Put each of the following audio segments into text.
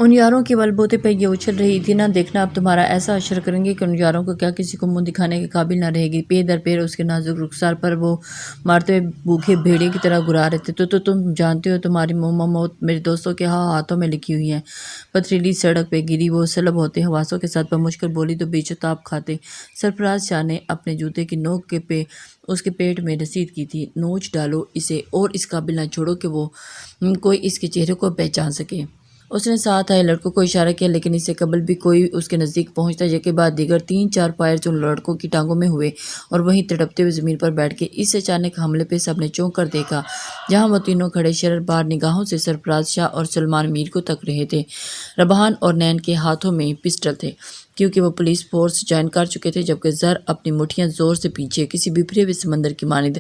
ان یاروں کے بلبوتے پہ یہ اچھل رہی تھی، نہ دیکھنا اب تمہارا ایسا اشر کریں گے کہ ان یاروں کو کیا کسی کو منہ دکھانے کے قابل نہ رہے گی۔ پے در پیر اس کے نازک رخسار پر وہ مارتے ہوئے بھوکے بھیڑیے کی طرح گھرا رہے تھے۔ تو تم جانتے ہو تمہاری موت میرے دوستوں کے ہاتھوں میں لکھی ہوئی ہے۔ پتھریلی سڑک پہ گری وہ سلب ہوتے حواسوں کے ساتھ بمشکل بولی تو بے شتاب کھاتے۔ سرفراز شاہ نے اپنے جوتے کی نوک پہ اس کے پیٹ میں رسید کی تھی، نوچ ڈالو اسے اور اس قابل نہ چھوڑو کہ وہ کوئی اس کے چہرے کو پہچان سکے۔ اس نے ساتھ آئے لڑکوں کو اشارہ کیا، لیکن اس سے قبل بھی کوئی اس کے نزدیک پہنچتا یکے بعد دیگر 3-4 فائرز ان لڑکوں کی ٹانگوں میں ہوئے اور وہیں تڑپتے ہوئے زمین پر بیٹھ گئے۔ اس اچانک حملے پہ سب نے چونک کر دیکھا۔ جہاں وہ تینوں کھڑے شرر بار نگاہوں سے سرفراز شاہ اور سلمان میر کو تک رہے تھے، ربحان اور نین کے ہاتھوں میں پسٹل تھے، کیونکہ وہ پولیس فورس جوائن کر چکے تھے، جبکہ زر اپنی مٹھیاں زور سے پیچھے کسی بکھرے ہوئے سمندر کی مانند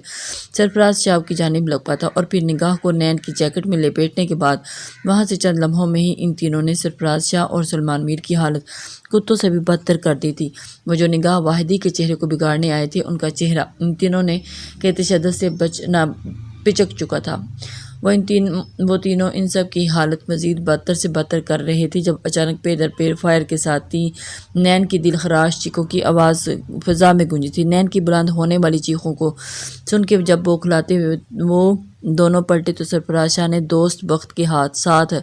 سرفراز شاہ کی جانب لپکا تھا۔ اور پھر نگاہ کو نین کی جیکٹ میں لپیٹنے کے بعد وہاں سے چند لمحوں میں ہی ان تینوں نے سرفراز شاہ اور سلمان میر کی حالت کتوں سے بھی بدتر کر دی تھی۔ وہ جو نگاہ واحدی کے چہرے کو بگاڑنے آئے تھے، ان کا چہرہ ان تینوں کے تشدد سے بچنا پچک چکا تھا۔ وہ تینوں ان سب کی حالت مزید بدتر سے بدتر کر رہے تھے جب اچانک پے در پیر فائر کے ساتھ نین کی دل خراش چیخوں کی آواز فضا میں گونجی تھی۔ نین کی بلند ہونے والی چیخوں کو سن کے جب بوکھلاتے ہوئے وہ دونوں پلٹے تو سرفراز شاہ نے دوست بخت کے ساتھ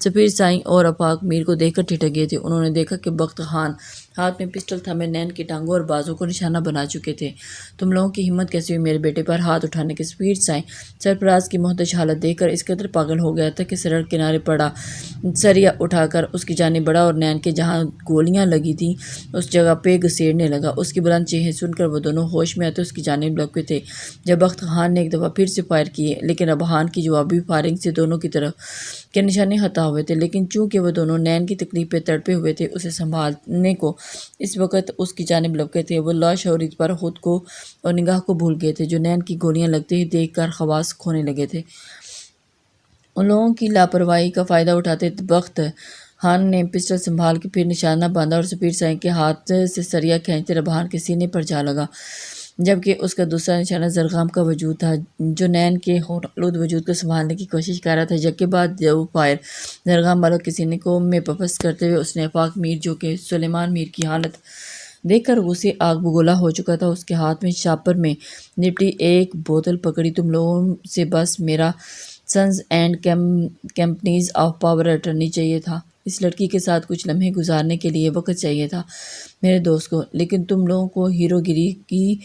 سفیر سائیں اور آفاق میر کو دیکھ کر ٹھٹک گئے تھے۔ انہوں نے دیکھا کہ بخت خان ہاتھ میں پسٹل تھامے نین کی ٹانگوں اور بازوں کو نشانہ بنا چکے تھے۔ تم لوگوں کی ہمت کیسے ہوئی میرے بیٹے پر ہاتھ اٹھانے کی؟ سفیر سائیں سرفراز کی محتج حالت دیکھ کر اس قدر پاگل ہو گیا تھا کہ سڑک کنارے پڑا سریا اٹھا کر اس کی جانب بڑھا اور نین کے جہاں گولیاں لگی تھیں اس جگہ پہ گھسیٹنے لگا۔ اس کی بلند چیخیں سن کر وہ دونوں ہوش میں آتے اس کی جانب لپکے تھے جب بخت خان نے ایک دفعہ پھر سے فائر کیے، لیکن ربحان کی جوابی فائرنگ سے دونوں کی طرف کے نشانے خطا ہوئے تھے۔ لیکن چونکہ وہ دونوں نین کی تکلیف پہ تڑپے ہوئے تھے، اسے سنبھالنے کو اس وقت اس کی جانب لپکے تھے۔ وہ لاشعوری پر خود کو اور نگاہ کو بھول گئے تھے جو نین کی گولیاں لگتے ہی دیکھ کر حواس کھونے لگے تھے۔ ان لوگوں کی لاپرواہی کا فائدہ اٹھاتے بخت خان نے پسٹل سنبھال کے پھر نشانہ باندھا اور سفیر سائیں کے ہاتھ سے سریا کھینچتے ربحان کے سینے پر جا لگا، جبکہ اس کا دوسرا نشانہ زرغام کا وجود تھا جو نین کے خون آلود وجود کو سنبھالنے کی کوشش کر رہا تھا۔ یکے بعد دو فائر زرغام والوں کے سینے کو میں پفس کرتے ہوئے اس نے آفاق میر جو کہ سلیمان میر کی حالت دیکھ کر غصے آگ بگولا ہو چکا تھا، اس کے ہاتھ میں شاپر میں لپٹی ایک بوتل پکڑی۔ تم لوگوں سے بس میرا sons and companies of power attorney چاہیے تھا، اس لڑکی کے ساتھ کچھ لمحے گزارنے کے لیے وقت چاہیے تھا میرے دوست کو، لیکن تم لوگوں کو ہیرو گیری کی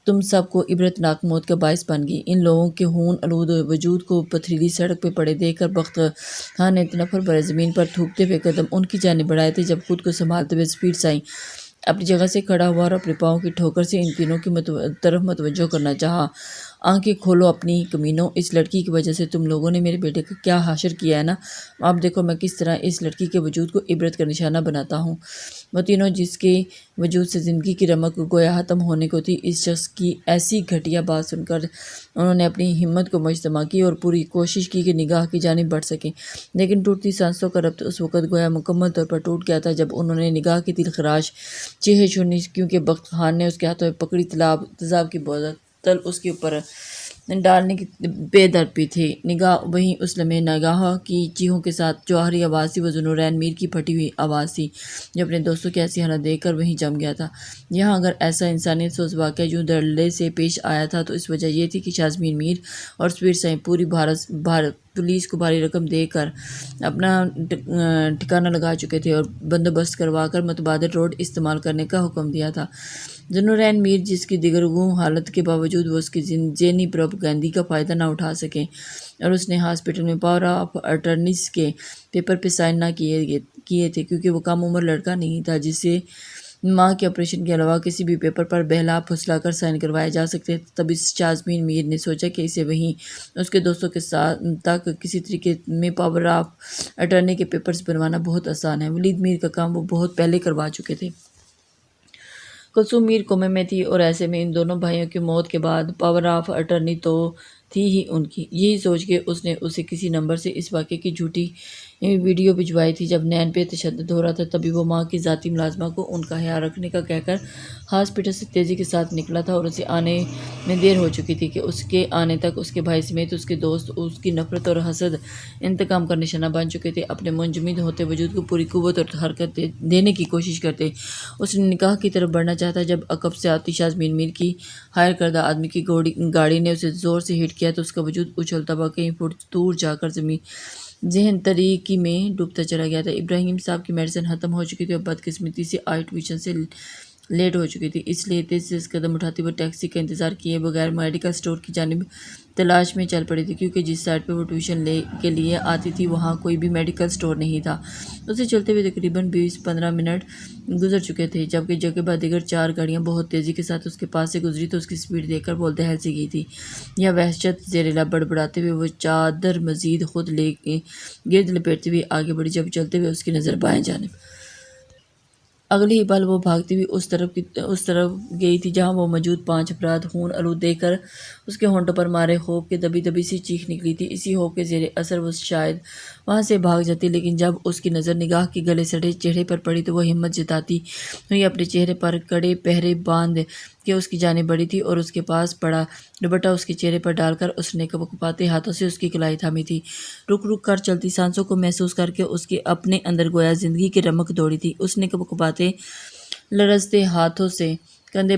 تم سب کو عبرتناک موت کا باعث بن گئی۔ ان لوگوں کے خون آلود وجود کو پتھریلی سڑک پہ پڑے دیکھ کر بخت خان نے تنفر بھرے زمین پر تھوکتے ہوئے قدم ان کی جانب بڑھائے تھے جب خود کو سنبھالتے ہوئے سفیر سائیں اپنی جگہ سے کھڑا ہوا اور اپنے پاؤں کی ٹھوکر سے ان تینوں کی طرف متوجہ کرنا چاہا۔ آنکھیں کھولو اپنی کمینوں، اس لڑکی کی وجہ سے تم لوگوں نے میرے بیٹے کا کیا حشر کیا ہے نا؟ اب دیکھو میں کس طرح اس لڑکی کے وجود کو عبرت کا نشانہ بناتا ہوں۔ وہ تینوں جس کے وجود سے زندگی کی رمق گویا ختم ہونے کو تھی، اس شخص کی ایسی گھٹیا بات سن کر انہوں نے اپنی ہمت کو مجتمع کی اور پوری کوشش کی کہ نگاہ کی جانب بڑھ سکیں، لیکن ٹوٹتی سانسوں کا ربط اس وقت گویا مکمل طور پر ٹوٹ گیا تھا جب انہوں نے نگاہ کی دل خراش چیخیں سنی، کیونکہ بخت خان نے اس کے ہاتھوں میں پکڑی تیزاب کی بوتل اس کے اوپر ڈالنے کی بے درپی تھی۔ نگاہ وہیں اس لمحے نگاہ کی چیخوں کے ساتھ جوہری آواز تھی، وہ ذوالنورین میر کی پھٹی ہوئی آواز تھی جو اپنے دوستوں کی ایسی حالت دیکھ کر وہیں جم گیا تھا۔ یہاں اگر ایسا انسانیت سوز واقعہ یوں دھڑلے سے پیش آیا تھا تو اس وجہ یہ تھی کہ شازمین میر اور سفیر سائیں پوری پولیس کو بھاری رقم دے کر اپنا ٹھکانہ لگا چکے تھے اور بندوبست کروا کر متبادل روڈ استعمال کرنے کا حکم دیا تھا۔ ذوالنورین میر جس کی دیگرگوں حالت کے باوجود وہ اس کی ذہنی پروپیگنڈے کا فائدہ نہ اٹھا سکے اور اس نے ہاسپٹل میں پاور آف اٹرنیز کے پیپر پہ سائن نہ کیے تھے کیونکہ وہ کم عمر لڑکا نہیں تھا جسے ماں کے آپریشن کے علاوہ کسی بھی پیپر پر بہلا پھسلا کر سائن کروائے جا سکتے تھے۔ تب اس شازمین میر نے سوچا کہ اسے وہیں اس کے دوستوں کے تک کسی طریقے میں پاور آف اٹرنی کے پیپرز بنوانا بہت آسان ہے۔ ولید میر کا کام وہ بہت پہلے کروا چکے تھے۔ کلثوم میر کومے میں تھی اور ایسے میں ان دونوں بھائیوں کی موت کے بعد پاور آف اٹرنی تو تھی ہی ان کی۔ یہی سوچ کے اس نے اسے کسی نمبر سے اس واقعے کی جھوٹی ویڈیو بھجوائی تھی جب نین پہ تشدد ہو رہا تھا، تبھی وہ ماں کی ذاتی ملازمہ کو ان کا خیال رکھنے کا کہہ کر ہاسپٹل سے تیزی کے ساتھ نکلا تھا اور اسے آنے میں دیر ہو چکی تھی کہ اس کے آنے تک اس کے بھائی سمیت اس کے دوست اس کی نفرت اور حسد انتقام کا نشانہ بن چکے تھے۔ اپنے منجمد ہوتے وجود کو پوری قوت اور حرکت دینے کی کوشش کرتے اس نے نکاح کی طرف بڑھنا چاہتا جب عقب سے آتی شاز میر کی ہائر کردہ آدمی کی گاڑی نے اسے زور سے ہٹ کیا تو اس کا وجود اچھلتا ہوا کہیں فٹ دور جا کر ذہن طریقی میں ڈوبتا چلا گیا تھا۔ ابراہیم صاحب کی میڈیسن ختم ہو چکی تھی اور بدقسمتی سے آئی ٹیوشن سے لیٹ ہو چکی تھی، اس لیے تیزی سے قدم اٹھاتی وہ ٹیکسی کا انتظار کیے بغیر میڈیکل اسٹور کی جانب تلاش میں چل پڑی تھی، کیونکہ جس سائٹ پہ وہ ٹیوشن کے لیے آتی تھی وہاں کوئی بھی میڈیکل اسٹور نہیں تھا۔ اسے چلتے ہوئے تقریباً 20-15 منٹ گزر چکے تھے جبکہ جگہ بعد دیگر 4 گاڑیاں بہت تیزی کے ساتھ اس کے پاس سے گزری تو اس کی سپیڈ دیکھ کر وہ دہل سی گئی تھی۔ یہ وحشت زیر لب بڑبڑاتے ہوئے وہ چادر مزید خود گرد لپیٹتے ہوئے آگے بڑھی جب چلتے ہوئے اس کی نظر بائیں جانب اگلی ہی پل وہ بھاگتی ہوئی اس طرف گئی تھی جہاں وہ موجود 5 افراد خون آلود دیکھ کر اس کے ہونٹوں پر مارے خوف کے دبی دبی سی چیخ نکلی تھی۔ اسی خوف کے زیر اثر وہ شاید وہاں سے بھاگ جاتی، لیکن جب اس کی نظر نگاہ کے گلے سڑے چہرے پر پڑی تو وہ ہمت جتاتی ہوئی اپنے چہرے پر کڑے پہرے باندھ کے اس کی جانب بڑھی تھی اور اس کے پاس پڑا دوپٹہ اس کے چہرے پر ڈال کر اس نے کپکپاتے ہاتھوں سے اس کی کلائی تھامی تھی۔ رک رک کر چلتی سانسوں کو محسوس کر کے اس کے اپنے اندر گویا زندگی کی رمق دوڑی تھی۔ اس نے کپکپاتے لرزتے ہاتھوں سے کندھے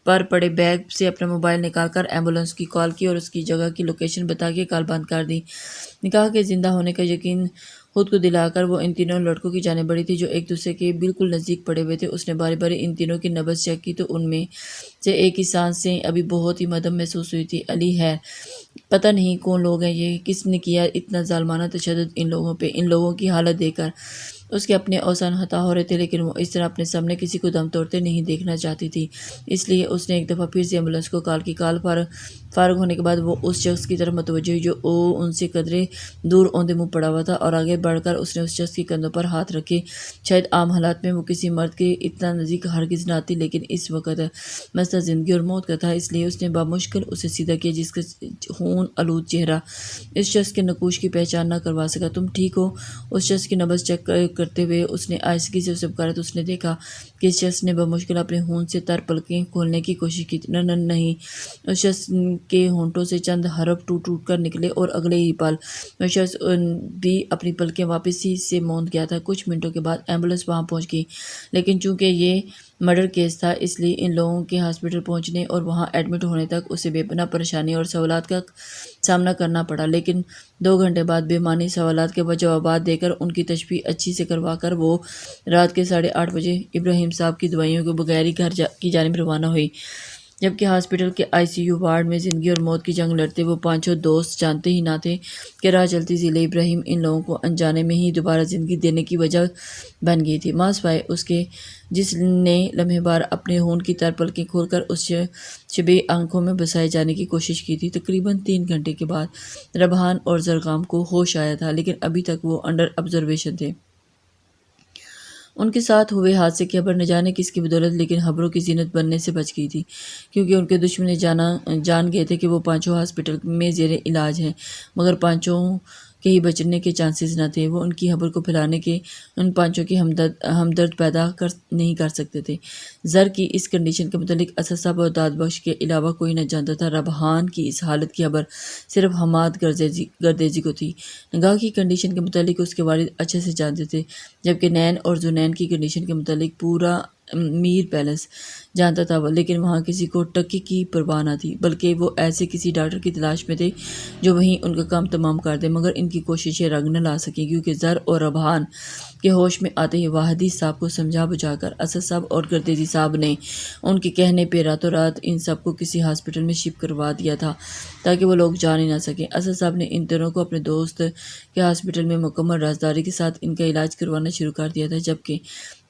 پر پڑے بیگ سے اپنا موبائل نکال کر ایمبولینس کی کال کی اور اس کی جگہ کی لوکیشن بتا کے کال بند کر دی۔ نکاح کے زندہ ہونے کا یقین خود کو دلا کر وہ ان تینوں لڑکوں کی جانب بڑھی تھی جو ایک دوسرے کے بالکل نزدیک پڑے ہوئے تھے۔ اس نے باری باری ان تینوں کی نبض چیک کی تو ان میں سے ایک کی سانس سے ابھی بہت ہی مدھم محسوس ہوئی تھی۔ علی ہے، پتہ نہیں کون لوگ ہیں یہ، کس نے کیا اتنا ظالمانہ تشدد ان لوگوں پہ۔ ان لوگوں کی حالت دیکھ کر اس کے اپنے اوزان خطا ہو رہے تھے، لیکن وہ اس طرح اپنے سامنے کسی کو دم توڑتے نہیں دیکھنا چاہتی تھی۔ اس لیے اس نے ایک دفعہ پھر سے ایمبولینس کو کال کی۔ کال فارغ ہونے کے بعد وہ اس شخص کی طرف متوجہ ہوئی جو ان سے قدرے دور اوندے منہ پڑا ہوا تھا اور آگے بڑھ کر اس نے اس شخص کے کندھوں پر ہاتھ رکھے۔ شاید عام حالات میں وہ کسی مرد کے اتنا نزدیک ہرگز نہ آتی، لیکن اس وقت مسئلہ زندگی اور موت کا تھا، اس لیے اس نے بامشکل اسے سیدھا کیا جس کا خون آلود چہرہ اس شخص کے نقوش کی پہچان نہ کروا سکا۔ تم ٹھیک ہو؟ اس شخص کی نبض چیک کرتے ہوئے اس نے آہستگی سے اسے پکارا تو اس نے دیکھا کہ اس شخص نے بمشکل اپنے خون سے تر پلکیں کھولنے کی کوشش کی۔ نہیں۔ اس شخص کے ہونٹوں سے چند حرف ٹوٹ ٹوٹ کر نکلے اور اگلے ہی پل وہ شخص بھی اپنی پلکیں واپس ہی سے موند گیا تھا۔ کچھ منٹوں کے بعد ایمبولینس وہاں پہنچ گئی، لیکن چونکہ یہ مرڈر کیس تھا اس لیے ان لوگوں کے ہاسپٹل پہنچنے اور وہاں ایڈمٹ ہونے تک اسے بے پناہ پریشانی اور سوالات کا سامنا کرنا پڑا، لیکن 2 گھنٹے بعد بے معنی سوالات کے جوابات دے کر ان کی تشفی اچھی سے کروا کر وہ رات کے 8:30 بجے ابراہیم صاحب کی دوائیوں کے بغیر ہی گھر کی جانب روانہ ہوئی۔ جبکہ ہاسپٹل کے ICU وارڈ میں زندگی اور موت کی جنگ لڑتے وہ 5 دوست جانتے ہی نہ تھے کہ راہ چلتی ذیل ابراہیم ان لوگوں کو انجانے میں ہی دوبارہ زندگی دینے کی وجہ بن گئی تھی، ماں سوائے اس کے جس نے لمحے بار اپنے خون کی تر پلکیں کھول کر اس شبیہ آنکھوں میں بسائے جانے کی کوشش کی تھی۔ تقریباً 3 گھنٹے کے بعد ربحان اور زرغام کو ہوش آیا تھا، لیکن ابھی تک وہ انڈر آبزرویشن تھے۔ ان کے ساتھ ہوئے حادثے کی خبر نہ جانے کس کی بدولت لیکن خبروں کی زینت بننے سے بچ گئی تھی، کیونکہ ان کے دشمن جان گئے تھے کہ وہ 5 ہاسپٹل میں زیر علاج ہیں، مگر 5 کے ہی بچنے کے چانسز نہ تھے۔ وہ ان کی خبر کو پھیلانے کے ان 5 کی ہمدرد پیدا نہیں کر سکتے تھے۔ زر کی اس کنڈیشن کے متعلق اسد صاحب اور داد بخش کے علاوہ کوئی نہ جانتا تھا۔ ربحان کی اس حالت کی خبر صرف حماد گردیزی کو تھی۔ نگاہ کی کنڈیشن کے متعلق اس کے والد اچھے سے جانتے تھے، جبکہ نین اور زنین کی کنڈیشن کے متعلق پورا میر پیلس جانتا تھا، لیکن وہاں کسی کو ٹکی کی پرواہ نہ تھی، بلکہ وہ ایسے کسی ڈاکٹر کی تلاش میں تھے جو وہیں ان کا کام تمام کر دے، مگر ان کی کوششیں رنگ نہ لا سکیں، کیونکہ زر اور ربحان کے ہوش میں آتے ہی واحدی صاحب کو سمجھا بجھا کر اسد صاحب اور گردیزی صاحب نے ان کے کہنے پہ راتوں رات ان سب کو کسی ہاسپٹل میں شفٹ کروا دیا تھا تاکہ وہ لوگ جان ہی نہ سکیں۔ اسد صاحب نے ان دونوں کو اپنے دوست کے ہاسپٹل میں مکمل رازداری کے ساتھ ان کا علاج کروانا شروع کر دیا تھا، جبکہ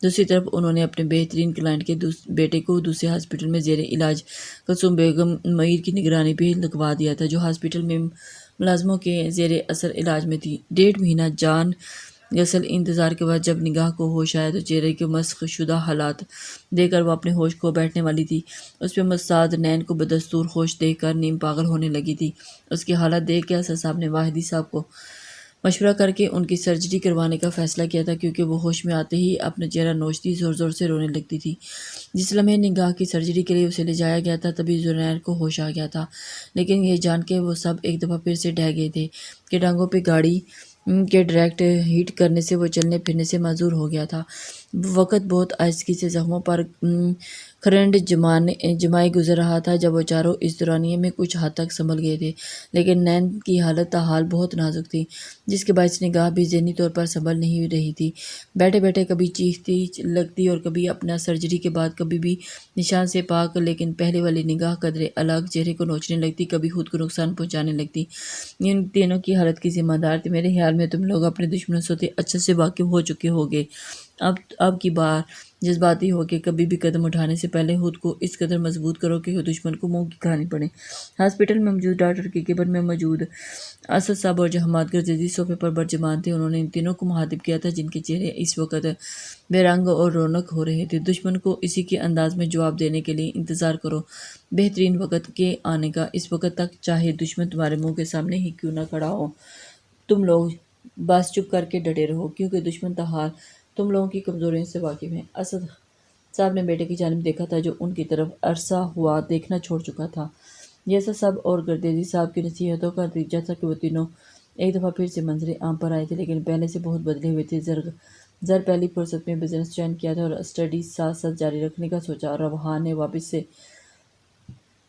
دوسری طرف انہوں نے اپنے بہترین کلائنٹ کے بیٹے کو دوسرے ہاسپٹل میں زیر علاج کلثوم بیگم معیر کی نگرانی پہ لگوا دیا تھا، جو ہاسپٹل میں ملازموں کے زیر اثر علاج میں تھی۔ 1.5 مہینہ جان غسل انتظار کے بعد جب نگاہ کو ہوش آیا تو چہرے کے مسخ شدہ حالات دیکھ کر وہ اپنے ہوش کھو بیٹھنے والی تھی۔ اس پہ مستعد نین کو بدستور ہوش دیکھ کر نیم پاگل ہونے لگی تھی۔ اس کی حالت دیکھ کے اسد صاحب نے واحدی صاحب کو مشورہ کر کے ان کی سرجری کروانے کا فیصلہ کیا تھا، کیونکہ وہ ہوش میں آتے ہی اپنا چہرہ نوچتی، زور زور سے رونے لگتی تھی۔ جس لمحے نگاہ کی سرجری کے لیے اسے لے جایا گیا تھا، تبھی زنین کو ہوش آ گیا تھا، لیکن یہ جان کے وہ سب ایک دفعہ پھر سے ڈہ گئے تھے کہ ٹانگوں پہ گاڑی کے ڈائریکٹ ہٹ کرنے سے وہ چلنے پھرنے سے معذور ہو گیا تھا۔ وقت بہت آہستگی سے زخموں پر کھرنڈ جمائے گزر رہا تھا۔ جب وہ چاروں اس دورانیے میں کچھ حد تک سنبھل گئے تھے، لیکن نین کی حالت تاحال بہت نازک تھی، جس کے باعث نگاہ بھی ذہنی طور پر سنبھل نہیں رہی تھی۔ بیٹھے بیٹھے کبھی چیختی لگتی اور کبھی اپنا سرجری کے بعد کبھی بھی نشان سے پاک لیکن پہلے والی نگاہ قدرے الگ چہرے کو نوچنے لگتی، کبھی خود کو نقصان پہنچانے لگتی۔ ان تینوں کی حالت کی ذمہ دار تھی۔ میرے خیال میں تم لوگ اپنے دشمنوں سے اچھے سے واقف ہو چکے ہوگے۔ اب کی بار جذباتی ہو کے کبھی بھی قدم اٹھانے سے پہلے خود کو اس قدر مضبوط کرو کہ دشمن کو منہ کی کھانی پڑے۔ ہاسپٹل میں موجود ڈاکٹر کے کیبن میں موجود اسد صاحب اور جہمات گرجزی صوفے پر برجمان تھے۔ انہوں نے ان تینوں کو مخاطب کیا تھا، جن کے چہرے اس وقت بے رنگ اور رونق ہو رہے تھے۔ دشمن کو اسی کے انداز میں جواب دینے کے لیے انتظار کرو، بہترین وقت کے آنے کا۔ اس وقت تک چاہے دشمن تمہارے منہ کے سامنے ہی کیوں نہ کھڑا ہو، تم لوگ بس چپ کر کے ڈٹے رہو، کیونکہ دشمن تاحال تم لوگوں کی کمزوریوں سے واقف ہے۔ اسد صاحب نے بیٹے کی جانب دیکھا تھا، جو ان کی طرف عرصہ ہوا دیکھنا چھوڑ چکا تھا۔ یہ اسد صاحب اور گردیزی صاحب کی نصیحتوں کا نتیجہ تھا کہ وہ تینوں ایک دفعہ پھر سے منظر عام پر آئے تھے، لیکن پہلے سے بہت بدلے ہوئے تھے۔ زر پہلی فرصت میں بزنس جوائن کیا تھا اور اسٹڈی ساتھ ساتھ جاری رکھنے کا سوچا، اور روحان نے واپس سے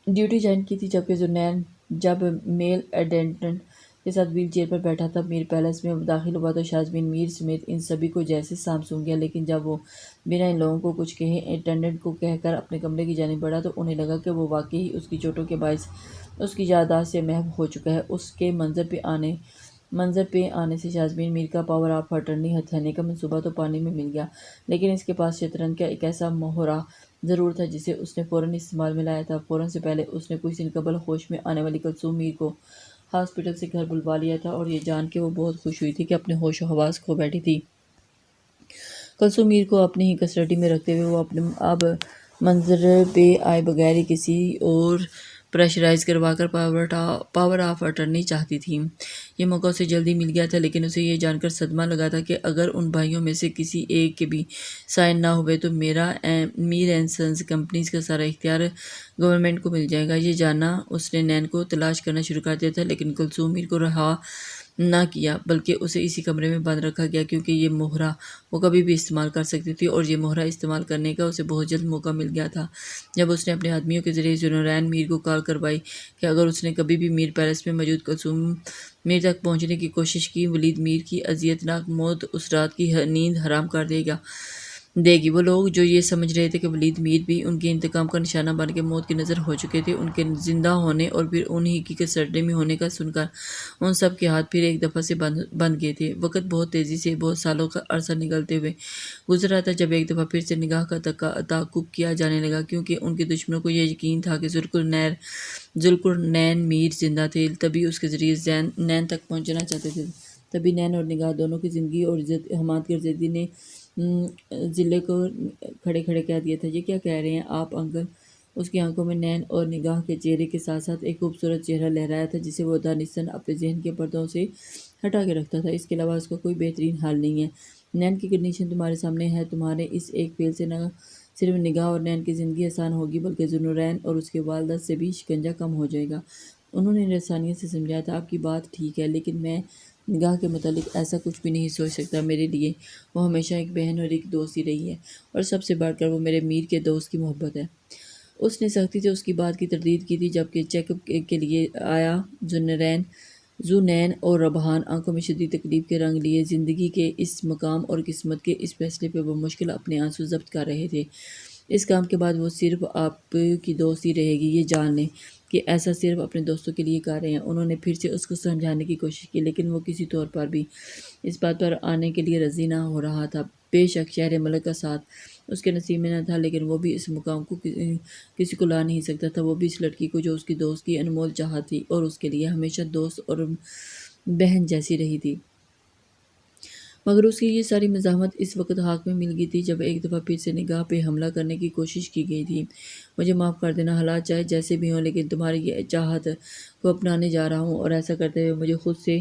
ڈیوٹی جوائن کی تھی، جبکہ زنین جب میل اٹینڈنٹ کے ساتھ ویل چیئر پر بیٹھا تھا۔ میر پیلس میں داخل ہوا تو شازمین میر سمیت ان سبھی کو جیسے سام سونگ گیا، لیکن جب وہ بنا ان لوگوں کو کچھ کہے اٹینڈنٹ کو کہہ کر اپنے کمرے کی جانب بڑھا تو انہیں لگا کہ وہ واقعی اس کی چوٹوں کے باعث اس کی یادداشت سے محو ہو چکا ہے۔ اس کے منظر پہ آنے سے شازمین میر کا پاور آف اٹرنی ہتھیانے کا منصوبہ تو پانی میں مل گیا، لیکن اس کے پاس شطرنج کا ایک ایسا مہرہ ضرور تھا جسے اس نے فوراً استعمال میں لایا تھا۔ فوراً سے پہلے اس نے کچھ دن قبل ہوش میں آنے والی کلثوم میر کو ہاسپٹل سے گھر بلوا لیا تھا، اور یہ جان کے وہ بہت خوش ہوئی تھی کہ اپنے ہوش و حواس کھو بیٹھی تھی۔ کلثوم میر کو اپنی ہی کسٹڈی میں رکھتے ہوئے وہ اپنے اب منظر پہ آئے بغیر ہی کسی اور پریشرائز کروا کر پاور آف اٹرنی چاہتی تھی۔ یہ موقع اسے جلدی مل گیا تھا، لیکن اسے یہ جان کر صدمہ لگا تھا کہ اگر ان بھائیوں میں سے کسی ایک کے بھی سائن نہ ہوئے تو میر اینڈ سنز کمپنیز کا سارا اختیار گورنمنٹ کو مل جائے گا۔ یہ جانا اس نے نین کو تلاش کرنا شروع کر دیا تھا، لیکن کلثوم میر کو رہا نہ کیا، بلکہ اسے اسی کمرے میں بند رکھا گیا، کیونکہ یہ مہرہ وہ کبھی بھی استعمال کر سکتی تھی، اور یہ مہرہ استعمال کرنے کا اسے بہت جلد موقع مل گیا تھا۔ جب اس نے اپنے آدمیوں کے ذریعے زنورین میر کو کال کروائی کہ اگر اس نے کبھی بھی میر پیلس میں موجود کلثوم میر تک پہنچنے کی کوشش کی، ولید میر کی اذیت ناک موت اس رات کی نیند حرام کر دے گی۔ وہ لوگ جو یہ سمجھ رہے تھے کہ ولید میر بھی ان کے انتقام کا نشانہ بن کے موت کی نظر ہو چکے تھے، ان کے زندہ ہونے اور پھر انہی کی کسٹڈی میں ہونے کا سن کر ان سب کے ہاتھ پھر ایک دفعہ سے بند گئے تھے۔ وقت بہت تیزی سے بہت سالوں کا عرصہ نگلتے ہوئے گزر رہا تھا، جب ایک دفعہ پھر سے نگاہ کا تعاقب کیا جانے لگا، کیونکہ ان کے دشمنوں کو یہ یقین تھا کہ ذوالقرنین میر زندہ تھے، تبھی اس کے ذریعے نین تک پہنچنا چاہتے تھے۔ تبھی نین اور نگاہ دونوں کی زندگی اور عزت حماد گرجزی نے ضلع کو کھڑے کھڑے کہہ دیا تھا۔ یہ کیا کہہ رہے ہیں آپ انکل؟ اس کی آنکھوں میں نین اور نگاہ کے چہرے کے ساتھ ساتھ ایک خوبصورت چہرہ لہرایا تھا، جسے وہ دانستاً اپنے ذہن کے پردوں سے ہٹا کے رکھتا تھا۔ اس کے علاوہ اس کا کوئی بہترین حال نہیں ہے۔ نین کی کنڈیشن تمہارے سامنے ہے، تمہارے اس ایک فعل سے نہ صرف نگاہ اور نین کی زندگی آسان ہوگی، بلکہ ذوالنورین اور اس کے والدہ سے بھی شکنجہ کم ہو جائے گا۔ انہوں نے لسانیت سے سمجھایا تھا، آپ کی بات ٹھیک ہے، لیکن میں نگاہ کے متعلق ایسا کچھ بھی نہیں سوچ سکتا۔ میرے لیے وہ ہمیشہ ایک بہن اور ایک دوست ہی رہی ہے، اور سب سے بڑھ کر وہ میرے میر کے دوست کی محبت ہے۔ اس نے سختی سے اس کی بات کی تردید کی تھی۔ جبکہ چیک اپ کے لیے آیا، زو نین اور ربحان آنکھوں میں شدید تکلیف کے رنگ لیے زندگی کے اس مقام اور قسمت کے اس فیصلے پہ بمشکل اپنے آنسو ضبط کر رہے تھے۔ اس کام کے بعد وہ صرف آپ کی دوست ہی رہے گی، یہ جان لیں کہ ایسا صرف اپنے دوستوں کے لیے کر رہے ہیں۔ انہوں نے پھر سے اس کو سمجھانے کی کوشش کی، لیکن وہ کسی طور پر بھی اس بات پر آنے کے لیے راضی نہ ہو رہا تھا۔ بے شک شہر ملک کا ساتھ اس کے نصیب میں نہ تھا، لیکن وہ بھی اس مقام کو کسی کو لا نہیں سکتا تھا، وہ بھی اس لڑکی کو جو اس کی دوست کی انمول چاہت تھی اور اس کے لیے ہمیشہ دوست اور بہن جیسی رہی تھی۔ مگر اس کی یہ ساری مزاحمت اس وقت حق میں مل گئی تھی جب ایک دفعہ پھر سے نگاہ پہ حملہ کرنے کی کوشش کی گئی تھی۔ مجھے معاف کر دینا، حالات چاہے جیسے بھی ہوں، لیکن تمہاری یہ چاہت کو اپنانے جا رہا ہوں، اور ایسا کرتے ہوئے مجھے خود سے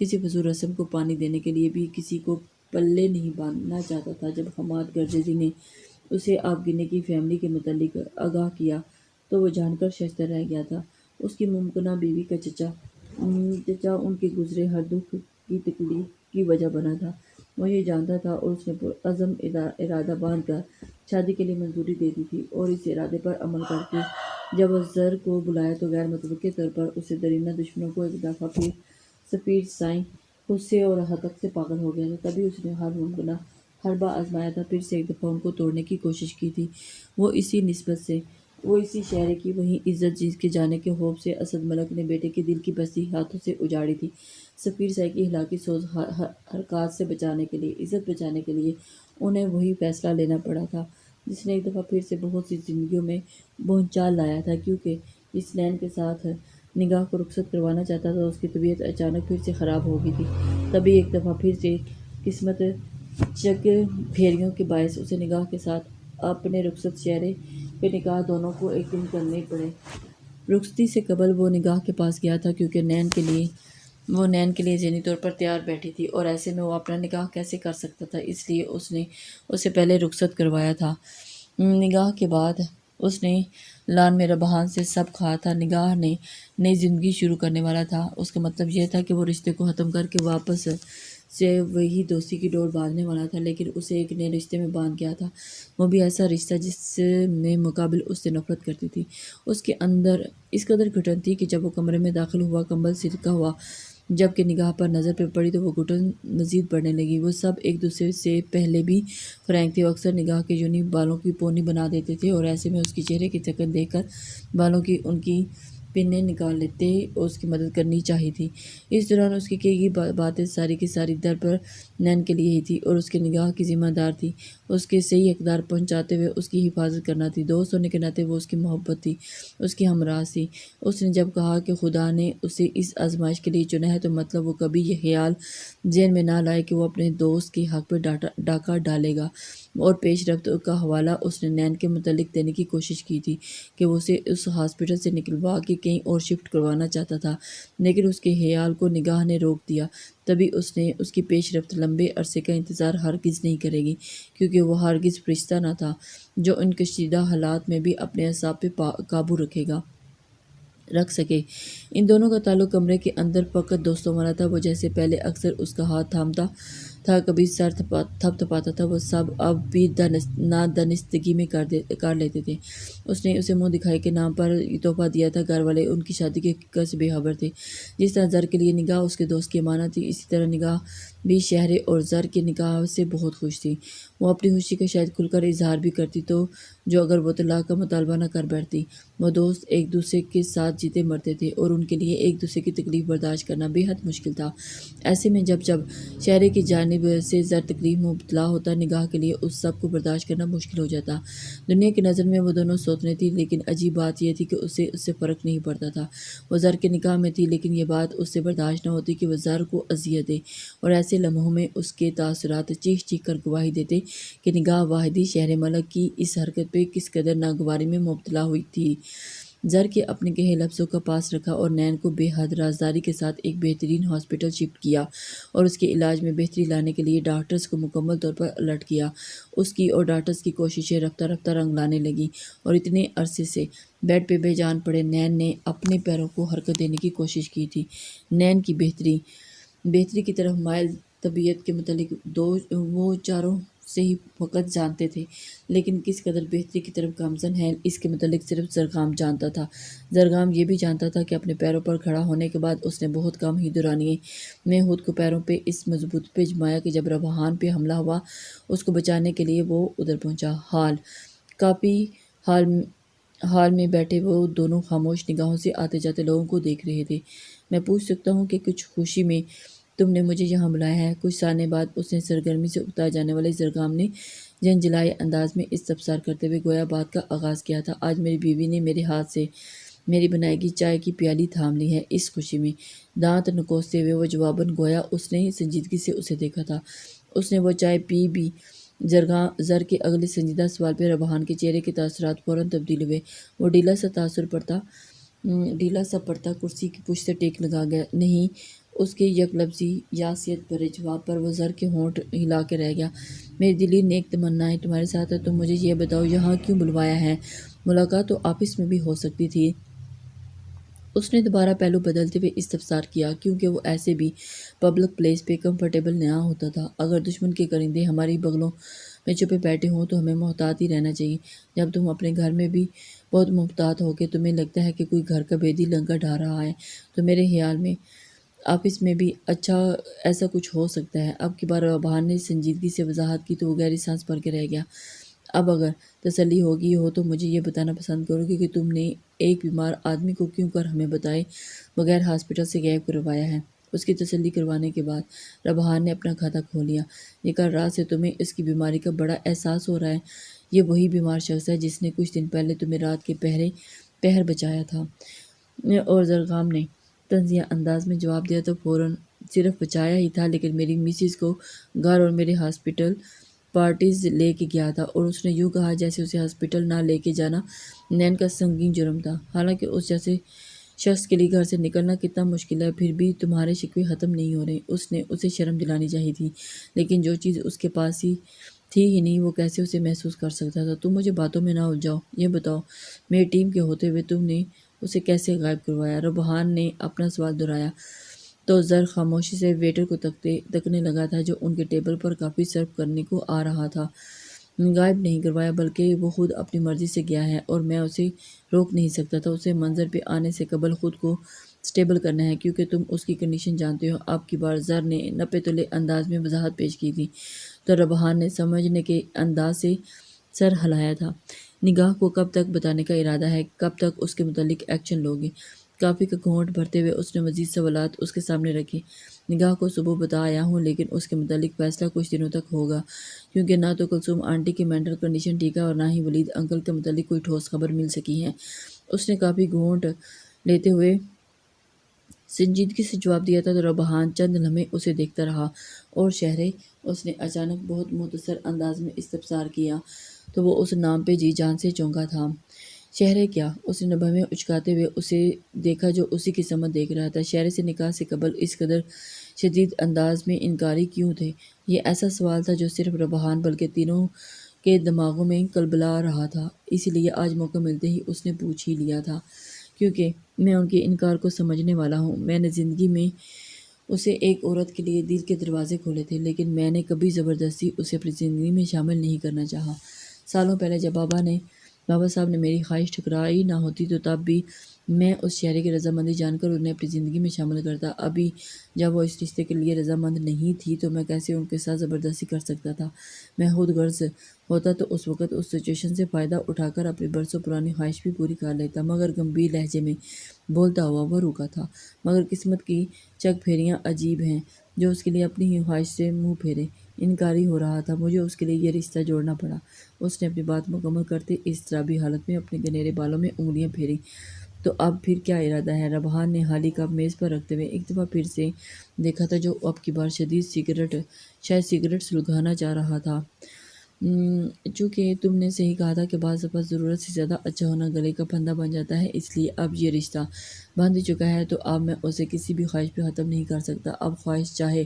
کسی فضول رسم کو پانی دینے کے لیے بھی کسی کو پلے نہیں باندھنا چاہتا تھا۔ جب حماد گرجی نے اسے آپ گنے کی فیملی کے متعلق آگاہ کیا تو وہ جان کر شائستہ رہ گیا تھا۔ اس کی ممکنہ بیوی کا چچا ان کے گزرے ہر دکھ کی تکلیف کی وجہ بنا تھا۔ وہ یہ جانتا تھا اور اس نے پرعزم ارادہ باندھ کر شادی کے لیے منظوری دے دی تھی، اور اس ارادے پر عمل کر کے جب وہ زر کو بلایا تو غیر متوقع طور پر اس سے درینہ دشمنوں کو ایک دفعہ پھر سپیڈ سائن غصے اور ہتک سے پاگل ہو گیا تھا۔ تبھی اس نے ہر ممکنہ حربہ آزمایا تھا، پھر سے ایک دفعہ ان کو توڑنے کی کوشش کی تھی۔ وہ اسی شہرے کی وہی عزت جس کے جانے کے خوف سے اسد ملک نے بیٹے کے دل کی بستی ہاتھوں سے اجاڑی تھی۔ سپیر سائی کی ہلاکی سوز حرکات سے بچانے کے لیے، عزت بچانے کے لیے انہیں وہی فیصلہ لینا پڑا تھا جس نے ایک دفعہ پھر سے بہت سی زندگیوں میں بھونچال لایا تھا، کیونکہ جس نین کے ساتھ نگاہ کو رخصت کروانا چاہتا تھا اس کی طبیعت اچانک پھر سے خراب ہو گئی تھی۔ تبھی ایک دفعہ پھر سے قسمت چک پھیریوں کے باعث اسے نگاہ کے ساتھ اپنے رخصت چہرے پہ نگاہ دونوں کو ایک دن کرنے پڑے۔ رخصتی سے قبل وہ نگاہ کے پاس گیا تھا کیونکہ نین کے لیے ذہنی طور پر تیار بیٹھی تھی، اور ایسے میں وہ اپنا نکاح کیسے کر سکتا تھا، اس لیے اس نے اسے پہلے رخصت کروایا تھا۔ نگاہ کے بعد اس نے لان میں ربحان سے سب کہا تھا۔ نگاہ نے نئی زندگی شروع کرنے والا تھا۔ اس کا مطلب یہ تھا کہ وہ رشتے کو ختم کر کے واپس سے وہی دوستی کی ڈور باندھنے والا تھا، لیکن اسے ایک نئے رشتے میں باندھ گیا تھا، وہ بھی ایسا رشتہ جس میں مقابل اس سے نفرت کرتی تھی۔ اس کے اندر اس قدر گھٹن تھی کہ جب وہ کمرے میں داخل ہوا، کمبل سرکا ہوا جب کہ نگاہ پر نظر پہ پڑی تو وہ گھٹن مزید بڑھنے لگی۔ وہ سب ایک دوسرے سے پہلے بھی فرینک تھے، وہ اکثر نگاہ کے یونی بالوں کی پونی بنا دیتے تھے، اور ایسے میں اس کے چہرے کی تکن دیکھ کر بالوں کی ان کی پنیں نکال لیتے اور اس کی مدد کرنی چاہی تھی۔ اس دوران اس کی کہی گئی باتیں ساری کی ساری در پر نین کے لیے ہی تھی، اور اس کے نگاہ کی ذمہ دار تھی اس کے صحیح اقدار پہنچاتے ہوئے اس کی حفاظت کرنا تھی۔ دوست ہونے کے ناطے وہ اس کی محبت تھی، اس کی ہمراز تھی۔ اس نے جب کہا کہ خدا نے اسے اس آزمائش کے لیے چنا ہے تو مطلب وہ کبھی یہ خیال ذہن میں نہ لائے کہ وہ اپنے دوست کے حق پہ ڈاکہ ڈالے گا، اور پیش رفت کا حوالہ اس نے نین کے متعلق دینے کی کوشش کی تھی کہ وہ اسے اس ہاسپٹل سے نکلوا کے کہیں اور شفٹ کروانا چاہتا تھا، لیکن اس کے خیال کو نگاہ نے روک دیا۔ تبھی اس نے اس کی پیش رفت لمبے عرصے کا انتظار ہرگز نہیں کرے گی، کیونکہ وہ ہرگز فرشتہ نہ تھا جو ان کشیدہ حالات میں بھی اپنے اعصاب پہ قابو رکھ سکے۔ ان دونوں کا تعلق کمرے کے اندر فقط دوستوں والا تھا۔ وہ جیسے پہلے اکثر اس کا ہاتھ تھامتا تھا، کبھی سر تھپتھپاتا تھا، وہ سب اب بھی نادانستگی میں کر لیتے تھے۔ اس نے اسے منہ دکھائی کے نام پر تحفہ دیا تھا۔ گھر والے ان کی شادی کی حقیقت سے بے خبر تھے۔ جس طرح زر کے لیے نگاہ اس کے دوست کی امانت تھی، اسی طرح نگاہ بھی شہرے اور زر کے نکاح سے بہت خوش تھی۔ وہ اپنی خوشی کا شاید کھل کر اظہار بھی کرتی تو جو اگر وہ طلاق کا مطالبہ نہ کر بیٹھتی۔ وہ دوست ایک دوسرے کے ساتھ جیتے مرتے تھے، اور ان کے لیے ایک دوسرے کی تکلیف برداشت کرنا بے حد مشکل تھا۔ ایسے میں جب شہرے کی جانب سے زر تکلیف میں مبتلا ہوتا، نگاہ کے لیے اس سب کو برداشت کرنا مشکل ہو جاتا۔ دنیا کی نظر میں وہ دونوں سوتنے تھی، لیکن عجیب بات یہ تھی کہ اس سے فرق نہیں پڑتا تھا۔ وہ زر کے نکاح میں تھی، لیکن یہ بات اس سے برداشت نہ ہوتی کہ وہ زر کو اذیت دے، اور ایسے لمحوں میں اس کے تاثرات چیخ چیخ کر گواہی دیتے کہ نگاہ واحدی شہر ملک کی اس حرکت پہ کس قدر ناگواری میں مبتلا ہوئی تھی۔ زر کے اپنے کہے لفظوں کا پاس رکھا اور نین کو بے حد رازداری کے ساتھ ایک بہترین ہاسپٹل شفٹ کیا، اور اس کے علاج میں بہتری لانے کے لیے ڈاکٹرز کو مکمل طور پر الرٹ کیا۔ اس کی اور ڈاکٹرز کی کوششیں رفتہ رفتہ رنگ لانے لگیں، اور اتنے عرصے سے بیڈ پہ بے جان پڑے نین نے اپنے پیروں کو حرکت دینے کی کوشش کی تھی۔ نین کی بہتری کی طرف مائل طبیعت کے متعلق وہ چاروں سے ہی فقط جانتے تھے، لیکن کس قدر بہتری کی طرف گامزن ہے اس کے متعلق صرف زرگام جانتا تھا۔ زرگام یہ بھی جانتا تھا کہ اپنے پیروں پر کھڑا ہونے کے بعد اس نے بہت کم ہی دورانیے میں خود کو پیروں پہ اس مضبوط پہ جمایا کہ جب ربحان پہ حملہ ہوا اس کو بچانے کے لیے وہ ادھر پہنچا۔ ہال میں بیٹھے وہ دونوں خاموش نگاہوں سے آتے جاتے لوگوں کو دیکھ رہے تھے۔ میں پوچھ سکتا ہوں کہ کچھ خوشی میں تم نے مجھے یہاں بلایا ہے؟ کچھ ثانیے بعد اس نے سرگرمی سے اکتا جانے والے زرگام نے جھنجھلائے انداز میں استفسار کرتے ہوئے گویا بات کا آغاز کیا تھا۔ آج میری بیوی نے میرے ہاتھ سے میری بنائی گی چائے کی پیالی تھام لی ہے۔ اس خوشی میں دانت نکوستے ہوئے وہ جواباً گویا اس نے سنجیدگی سے اسے دیکھا تھا۔ اس نے وہ چائے پی بھی۔ زر کے اگلے سنجیدہ سوال پہ ربحان کے چہرے کے تاثرات فوراً تبدیل ہوئے۔ وہ ڈھیلا سا پڑتا کرسی کی پشت سے ٹیک لگا گیا۔ نہیں، اس کے یک لفظی یاسیت بھرے جواب پر وہ زر کے ہونٹ ہلا کے رہ گیا۔ میری دلی نیک تمنائیں تمہارے ساتھ ہے، تم مجھے یہ بتاؤ یہاں کیوں بلوایا ہے؟ ملاقات تو آفس میں بھی ہو سکتی تھی۔ اس نے دوبارہ پہلو بدلتے ہوئے استفسار کیا، کیونکہ وہ ایسے بھی پبلک پلیس پہ کمفرٹیبل نہ ہوتا تھا۔ اگر دشمن کے کرندے ہماری بغلوں میں چھپے بیٹھے ہوں تو ہمیں محتاط ہی رہنا چاہیے۔ جب تم اپنے گھر میں بھی بہت محتاط ہو کہ تمہیں لگتا ہے کہ کوئی گھر کا بیدی لنکا ڈھا رہا ہے، تو میرے خیال میں آفس میں بھی ایسا کچھ ہو سکتا ہے۔ اب کی بار بہان نے سنجیدگی سے وضاحت کی تو وہ گہری سانس بھر کے رہ گیا۔ اب اگر تسلی ہوگی ہو تو مجھے یہ بتانا پسند کرو کہ تم نے ایک بیمار آدمی کو کیوں کر ہمیں بتائے بغیر ہاسپٹل سے غائب کروایا ہے؟ اس کی تسلی کروانے کے بعد ربحان نے اپنا کھاتا کھول لیا۔ یہ کل رات سے تمہیں اس کی بیماری کا بڑا احساس ہو رہا ہے؟ یہ وہی بیمار شخص ہے جس نے کچھ دن پہلے تمہیں رات کے پہر بچایا تھا؟ اور زرخام نے طنزیہ انداز میں جواب دیا تو فوراً صرف بچایا ہی تھا، لیکن میری مسز کو گھر اور میرے ہاسپٹل پارٹیز لے کے گیا تھا، اور اس نے یوں کہا جیسے اسے ہاسپٹل نہ لے کے جانا نین کا سنگین جرم تھا۔ حالانکہ اس جیسے شخص کے لیے گھر سے نکلنا کتنا مشکل ہے، پھر بھی تمہارے شکوے ختم نہیں ہو رہے۔ اس نے اسے شرم دلانی چاہیے تھی، لیکن جو چیز اس کے پاس ہی تھی ہی نہیں، وہ کیسے اسے محسوس کر سکتا تھا؟ تم مجھے باتوں میں نہ الجھاؤ، یہ بتاؤ میری ٹیم کے ہوتے ہوئے تم نے اسے کیسے غائب کروایا؟ ربحان نے اپنا سوال دہرایا تو زر خاموشی سے ویٹر کو تکنے لگا تھا جو ان کے ٹیبل پر کافی سرو کرنے کو آ رہا تھا۔ غائب نہیں کروایا، بلکہ وہ خود اپنی مرضی سے گیا ہے اور میں اسے روک نہیں سکتا تھا۔ اسے منظر پہ آنے سے قبل خود کو سٹیبل کرنا ہے، کیونکہ تم اس کی کنڈیشن جانتے ہو۔ اب کی بار زر نے نپے تلے انداز میں وضاحت پیش کی تھی تو ربحان نے سمجھنے کے انداز سے سر ہلایا تھا۔ نگاہ کو کب تک بتانے کا ارادہ ہے؟ کب تک اس کے متعلق ایکشن لوگے؟ کافی کا گھونٹ بھرتے ہوئے اس نے مزید سوالات اس کے سامنے رکھے۔ نگاہ کو صبح بتا آیا ہوں، لیکن اس کے متعلق فیصلہ کچھ دنوں تک ہوگا، کیونکہ نہ تو کلثوم آنٹی کی مینٹل کنڈیشن ٹھیک ہے اور نہ ہی ولید انکل کے متعلق کوئی ٹھوس خبر مل سکی ہے۔ اس نے کافی گھونٹ لیتے ہوئے سنجیدگی سے جواب دیا تھا تو ربحان چند لمحے اسے دیکھتا رہا۔ اور شہرے؟ اس نے اچانک بہت مختصر انداز میں استفسار کیا تو وہ اس نام پہ جی جان سے چونکا تھا۔ شہرے کیا؟ اس نے نبھے اچکاتے ہوئے اسے دیکھا جو اسی کی سمت دیکھ رہا تھا۔ شہرے سے نکاح سے قبل اس قدر شدید انداز میں انکاری کیوں تھے؟ یہ ایسا سوال تھا جو صرف ربحان بلکہ تینوں کے دماغوں میں کلبلا رہا تھا، اسی لیے آج موقع ملتے ہی اس نے پوچھ ہی لیا تھا۔ کیونکہ میں ان کے انکار کو سمجھنے والا ہوں۔ میں نے زندگی میں اسے ایک عورت کے لیے دل کے دروازے کھولے تھے، لیکن میں نے کبھی زبردستی اسے اپنی زندگی میں شامل نہیں کرنا چاہا۔ سالوں پہلے جب بابا صاحب نے میری خواہش ٹھکرائی نہ ہوتی تو تب بھی میں اس شہری کی رضامندی جان کر انہیں اپنی زندگی میں شامل کرتا۔ ابھی جب وہ اس رشتے کے لیے رضامند نہیں تھی تو میں کیسے ان کے ساتھ زبردستی کر سکتا تھا؟ میں خود غرض ہوتا تو اس وقت اس سچویشن سے فائدہ اٹھا کر اپنی برسوں پرانی خواہش بھی پوری کر لیتا۔ مگر گمبھیر لہجے میں بولتا ہوا وہ رکا تھا۔ مگر قسمت کی چک پھیریاں عجیب ہیں جو اس کے لیے اپنی ہی خواہش سے منہ پھیرے۔ انکاری ہو رہا تھا، مجھے اس کے لیے یہ رشتہ جوڑنا پڑا۔ اس نے اپنی بات مکمل کرتے اضطرابی حالت میں اپنے گنہرے بالوں میں انگلیاں پھیری۔ تو اب پھر کیا ارادہ ہے؟ ربحان نے خالی کپ میز پر رکھتے ہوئے ایک دفعہ پھر سے دیکھا تھا جو اب کی بار شاید سگریٹ سلگانا چاہ رہا تھا۔ چونکہ تم نے صحیح کہا تھا کہ بعض دفعہ ضرورت سے زیادہ اچھا ہونا گلے کا پھندا بن جاتا ہے، اس لیے اب یہ رشتہ بند چکا ہے تو اب میں اسے کسی بھی خواہش پہ ختم نہیں کر سکتا۔ اب خواہش چاہے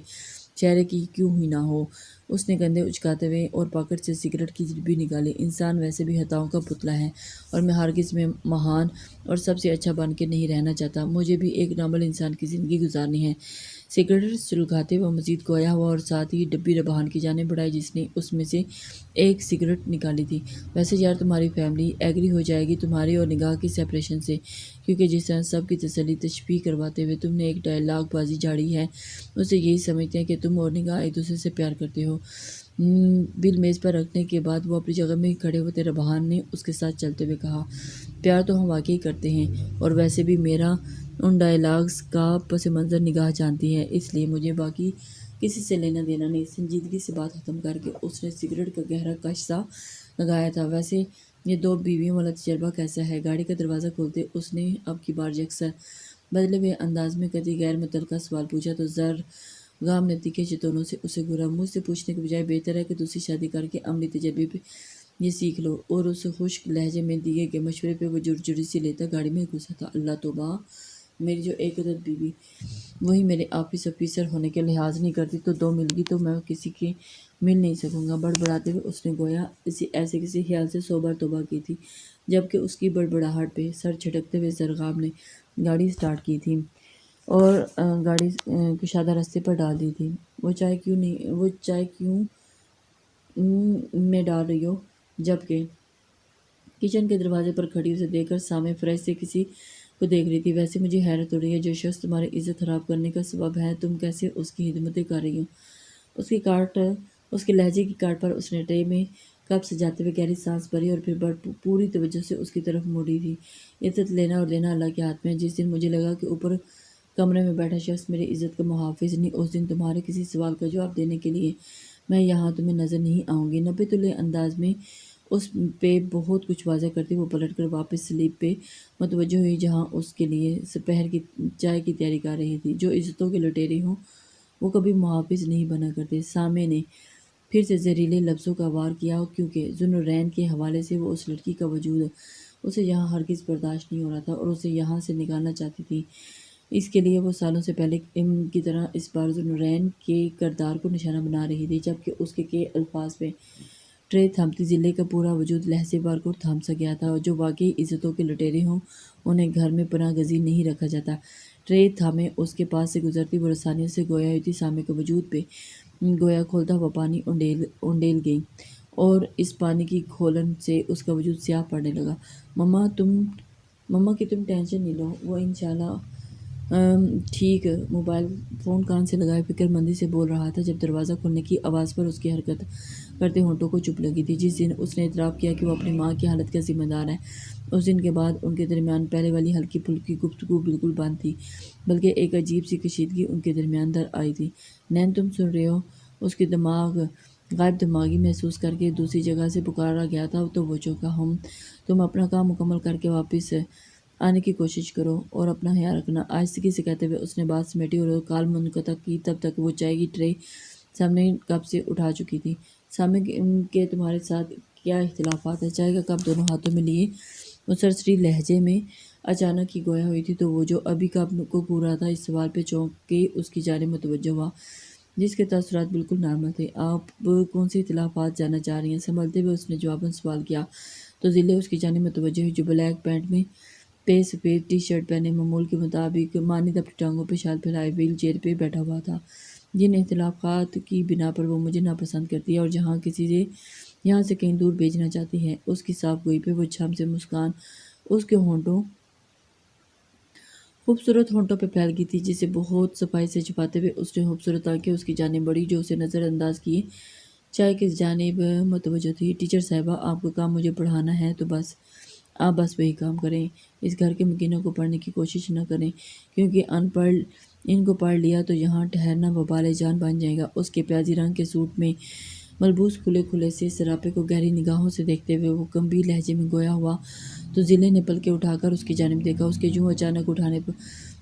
چہرے کی کیوں ہی نہ ہو۔ اس نے کندھے اچکاتے ہوئے اور پاکٹ سے سگریٹ کی ڈبی نکالی۔ انسان ویسے بھی خطاؤں کا پتلا ہے اور میں ہرگز میں مہان اور سب سے اچھا بن کے نہیں رہنا چاہتا۔ مجھے بھی ایک نارمل انسان کی زندگی گزارنی ہے۔ سگریٹ سلگاتے ہوئے مزید گویا ہوا اور ساتھ ہی ڈبی ربحان کی جانب بڑھائی جس نے اس میں سے ایک سگریٹ نکالی تھی۔ ویسے یار تمہاری فیملی ایگری ہو جائے گی تمہاری اور نگاہ کی سیپریشن سے، کیونکہ جس طرح سب کی تسلی تشبیہ کرواتے ہوئے تم نے ایک ڈائلاگ بازی جھاڑی ہے، اسے یہی سمجھتے ہیں کہ تم اور نگاہ ایک دوسرے سے پیار کرتے ہو۔ بل میز پر رکھنے کے بعد وہ اپنی جگہ میں کھڑے ہوتے ربحان نے اس کے ساتھ چلتے ہوئے کہا، پیار تو ہم واقعی کرتے ہیں، اور ویسے بھی میرا ان ڈائلاگز کا پس منظر نگاہ جانتی ہے، اس لیے مجھے باقی کسی سے لینا دینا نہیں۔ سنجیدگی سے بات ختم کر کے اس نے سگریٹ کا گہرا کش سا لگایا تھا۔ ویسے یہ دو بیویوں والا تجربہ کیسا ہے؟ گاڑی کا دروازہ کھولتے اس نے اب کی بار یکسر بدلے ہوئے انداز میں قطعی غیر متعلقہ سوال پوچھا تو زرخام نے تیکھے چتونوں سے اسے گھورا۔ مجھ سے پوچھنے کے بجائے بہتر ہے کہ دوسری شادی کر کے عملی تجربے پہ یہ سیکھ لو۔ اور اس خشک لہجے میں دیے گئے مشورے پہ وہ جرجری سی لیتا گاڑی میں گھسا تھا۔ اللہ توبہ! میری جو ایک عدد بیوی وہی میرے آفس آفیسر ہونے کے لحاظ نہیں کرتی تو دو مل گئی تو میں کسی کے مل نہیں سکوں گا۔ بڑبڑاتے ہوئے اس نے گویا ایسے کسی خیال سے 100 بار توبہ کی تھی، جبکہ اس کی بڑبڑاہٹ پہ سر جھٹکتے ہوئے زرغاب نے گاڑی سٹارٹ کی تھی اور گاڑی کشادہ راستے پر ڈال دی تھی۔ وہ چائے کیوں میں ڈال رہی ہو؟ جبکہ کچن کے دروازے پر کھڑی اسے دیکھ کر سامنے فریش سے کسی کو دیکھ رہی تھی۔ ویسے مجھے حیرت ہو رہی ہے، جو شخص تمہاری عزت خراب کرنے کا سبب ہے، تم کیسے اس کی خدمتیں کر رہی ہو؟ اس کے لہجے کی کاٹ پر اس نے ٹرے میں کپ سجاتے ہوئے گہری سانس بھری اور پھر پوری توجہ سے اس کی طرف موڑی تھی۔ عزت لینا اور دینا اللہ کے ہاتھ میں ہے۔ جس دن مجھے لگا کہ اوپر کمرے میں بیٹھا شخص میری عزت کا محافظ نہیں، اس دن تمہارے کسی سوال کا جواب دینے کے لیے میں یہاں تمہیں نظر نہیں آؤں گی۔ نبے تلے انداز میں اس پہ بہت کچھ واضح کرتی وہ پلٹ کر واپس سلیپ پہ متوجہ ہوئی، جہاں اس کے لیے دوپہر کی چائے کی تیاری کر رہی تھی۔ جو عزتوں کے لٹیرے ہوں وہ کبھی محافظ نہیں بنا کرتے۔ سامع نے پھر سے زہریلے لفظوں کا وار کیا، کیونکہ ذوالنورین کے حوالے سے وہ اس لڑکی کا وجود اسے یہاں ہرگز برداشت نہیں ہو رہا تھا اور اسے یہاں سے نکالنا چاہتی تھی۔ اس کے لیے وہ سالوں سے پہلے کی طرح اس بار ذوالنورین کے کردار کو نشانہ بنا رہی تھی، جبکہ اس کے الفاظ پہ ٹرے تھامتی ضلع کا پورا وجود لہجے بار کو تھام سا گیا تھا۔ جو واقعی عزتوں کے لٹیرے ہوں انہیں گھر میں پناہ گزین نہیں رکھا جاتا۔ ٹرے تھامے اس کے پاس سے گزرتی وہ رسانیوں سے گویا ہوئی تھی، سامع کے وجود پہ گویا کھولتا ہوا پانی اونڈیل گئی اور اس پانی کی کھولن سے اس کا وجود سیاہ پڑنے لگا۔ مما کی تم ٹینشن نہیں لو، وہ انشاءاللہ ٹھیک۔ موبائل فون کان سے لگائے فکر مندی سے بول رہا تھا جب دروازہ کھلنے کی آواز پر اس کی حرکت کرتے ہونٹوں کو چپ لگی تھی۔ جس دن اس نے اعتراف کیا کہ وہ اپنی ماں کی حالت کا ذمہ دار ہے، اس دن کے بعد ان کے درمیان پہلے والی ہلکی پھلکی گفتگو بالکل بند تھی، بلکہ ایک عجیب سی کشیدگی ان کے درمیان در آئی تھی۔ نین تم سن رہے ہو؟ اس کی غائب دماغی محسوس کر کے دوسری جگہ سے پکارا گیا تھا تو وہ چونکا۔ تم اپنا کام مکمل کر کے واپس آنے کی کوشش کرو اور اپنا خیال رکھنا، آہستگی سے کہتے ہوئے اس نے بات سمیٹی اور کال منقطع کی۔ تب تک وہ چائے کی ٹرے سامنے کپ سے اٹھا چکی تھی۔ سامنے کے تمہارے ساتھ کیا اختلافات ہے؟ چائے کا کپ دونوں ہاتھوں میں لیے وہ سرسری لہجے میں اچانک ہی گویا ہوئی تھی تو وہ جو ابھی کپ کو گھو رہا تھا اس سوال پہ چونک کے اس کی جانب متوجہ ہوا، جس کے تاثرات بالکل نارمل تھے۔ آپ کون سے اختلافات جاننا چاہ رہی ہیں؟ سنبھلتے ہوئے اس نے جواباً سوال کیا تو ضلع اس کی جانب متوجہ ہوئی، جو بلیک پینٹ میں پہ سفید ٹی شرٹ پہنے معمول کے مطابق مانند اپنی ٹانگوں پہ شال پھیلائے ویل چیئر پہ بیٹھا ہوا تھا۔ جن اختلافات کی بنا پر وہ مجھے ناپسند کرتی ہے اور جہاں کسی سے یہاں سے کہیں دور بھیجنا چاہتی ہے، اس کی صاف گوئی پہ وہ چھم سے مسکان اس کے خوبصورت ہونٹوں پہ پھیل گئی تھی، جسے بہت صفائی سے چھپاتے ہوئے اس نے خوبصورت آنکھیں اس کی جانب بڑھی، جو اسے نظر انداز کیے چائے کی جانب متوجہ تھی۔ ٹیچر صاحبہ، آپ کا کام مجھے پڑھانا ہے تو آپ بس وہی کام کریں، اس گھر کے مکینوں کو پڑھنے کی کوشش نہ کریں، کیونکہ ان کو پڑھ لیا تو یہاں ٹھہرنا وبال جان بن جائے گا۔ اس کے پیازی رنگ کے سوٹ میں ملبوس کھلے سے سراپے کو گہری نگاہوں سے دیکھتے ہوئے وہ گمبھیر لہجے میں گویا ہوا تو ضلع نے پلکیں اٹھا کر اس کی جانب دیکھا۔ اس کے یوں اچانک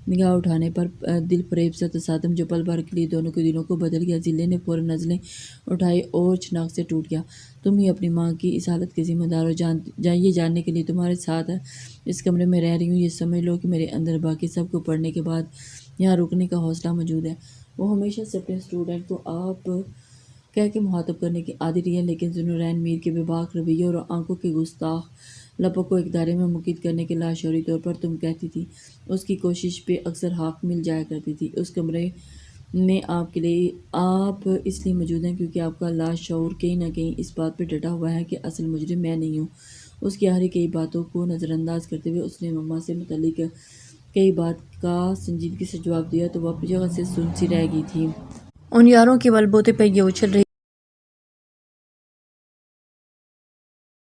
نگاہ اٹھانے پر دل فریب سا تصادم جو پل بھر کے لیے دونوں کے دلوں کو بدل گیا۔ ضلع نے فوراً نزلیں اٹھائی اور چھناک سے ٹوٹ گیا۔ تم ہی اپنی ماں کی اس حالت کے ذمہ دار ہو۔ یہ جاننے کے لیے تمہارے ساتھ اس کمرے میں رہ رہی ہوں۔ یہ سمجھ لو کہ میرے اندر باقی سب کو پڑھنے کے بعد یہاں رکنے کا حوصلہ موجود ہے۔ وہ ہمیشہ سے اپنے اسٹوڈنٹ کو آپ کہہ کے مخاطب کرنے کی عادی رہی ہے، لیکن ذوالنورین میر کے بے باک رویے اور آنکھوں کے گستاخ لبوں کو ایک دائرے میں منعقد کرنے کے لاشعوری طور پر تم کہتی تھی، اس کی کوشش پہ اکثر حق مل جایا کرتی تھی۔ اس کمرے میں آپ اس لیے موجود ہیں کیونکہ آپ کا لاشعور کہیں نہ کہیں اس بات پہ ڈٹا ہوا ہے کہ اصل مجرم میں نہیں ہوں۔ اس کی آخری کئی باتوں کو نظر انداز کرتے ہوئے اس نے مما سے متعلق کئی بات کا سنجیدگی سے جواب دیا تو وہ اپنی جگہ سے سن سی رہ گئی تھی۔ ان یاروں کے بل بوتے پہ یہ اچھل رہی